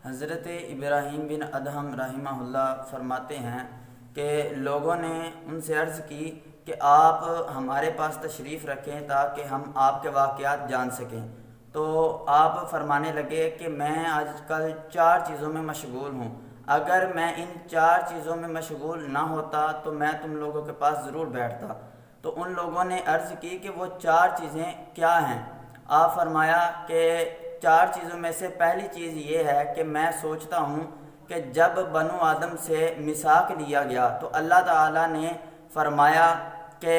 حضرت ابراہیم بن ادہم رحمہ اللہ فرماتے ہیں کہ لوگوں نے ان سے عرض کی کہ آپ ہمارے پاس تشریف رکھیں تاکہ ہم آپ کے واقعات جان سکیں۔ تو آپ فرمانے لگے کہ میں آج کل 4 چیزوں میں مشغول ہوں، اگر میں ان 4 چیزوں میں مشغول نہ ہوتا تو میں تم لوگوں کے پاس ضرور بیٹھتا۔ تو ان لوگوں نے عرض کی کہ وہ 4 چیزیں کیا ہیں؟ آپ فرمایا کہ 4 چیزوں میں سے پہلی چیز یہ ہے کہ میں سوچتا ہوں کہ جب بنو آدم سے میثاق لیا گیا تو اللہ تعالیٰ نے فرمایا کہ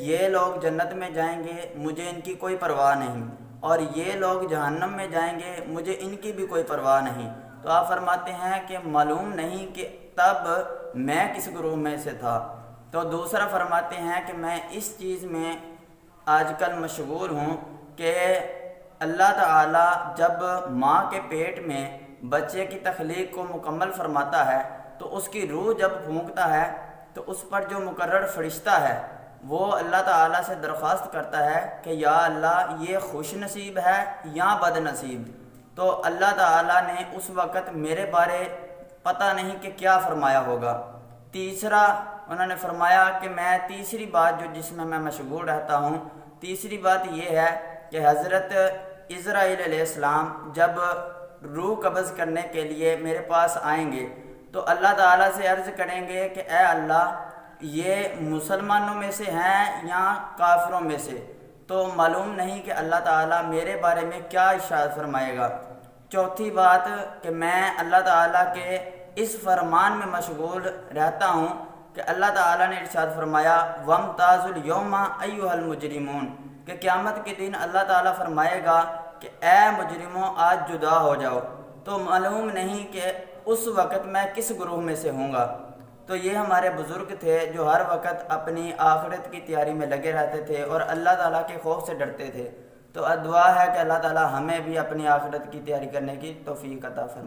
یہ لوگ جنت میں جائیں گے، مجھے ان کی کوئی پرواہ نہیں، اور یہ لوگ جہنم میں جائیں گے، مجھے ان کی بھی کوئی پرواہ نہیں۔ تو آپ فرماتے ہیں کہ معلوم نہیں کہ تب میں کس گروہ میں سے تھا۔ تو دوسرا فرماتے ہیں کہ میں اس چیز میں آج کل مشغول ہوں کہ اللہ تعالیٰ جب ماں کے پیٹ میں بچے کی تخلیق کو مکمل فرماتا ہے تو اس کی روح جب پھونکتا ہے تو اس پر جو مقرر فرشتہ ہے وہ اللہ تعالیٰ سے درخواست کرتا ہے کہ یا اللہ یہ خوش نصیب ہے یا بد نصیب۔ تو اللہ تعالیٰ نے اس وقت میرے بارے پتہ نہیں کہ کیا فرمایا ہوگا۔ تیسرا انہوں نے فرمایا کہ میں تیسری بات جس میں میں مشغول رہتا ہوں، تیسری بات یہ ہے کہ حضرت اسرائیل علیہ السلام جب روح قبض کرنے کے لیے میرے پاس آئیں گے تو اللہ تعالیٰ سے عرض کریں گے کہ اے اللہ یہ مسلمانوں میں سے ہیں یا کافروں میں سے، تو معلوم نہیں کہ اللہ تعالیٰ میرے بارے میں کیا ارشاد فرمائے گا۔ چوتھی بات کہ میں اللہ تعالیٰ کے اس فرمان میں مشغول رہتا ہوں کہ اللہ تعالیٰ نے ارشاد فرمایا وَامْتَازُوا الْيَوْمَ أَيُّهَا الْمُجْرِمُونَ کہ قیامت کے دن اللہ تعالیٰ فرمائے گا کہ اے مجرموں آج جدا ہو جاؤ۔ تو معلوم نہیں کہ اس وقت میں کس گروہ میں سے ہوں گا۔ تو یہ ہمارے بزرگ تھے جو ہر وقت اپنی آخرت کی تیاری میں لگے رہتے تھے اور اللہ تعالیٰ کے خوف سے ڈرتے تھے۔ تو دعا ہے کہ اللہ تعالیٰ ہمیں بھی اپنی آخرت کی تیاری کرنے کی توفیق عطا فرمائے۔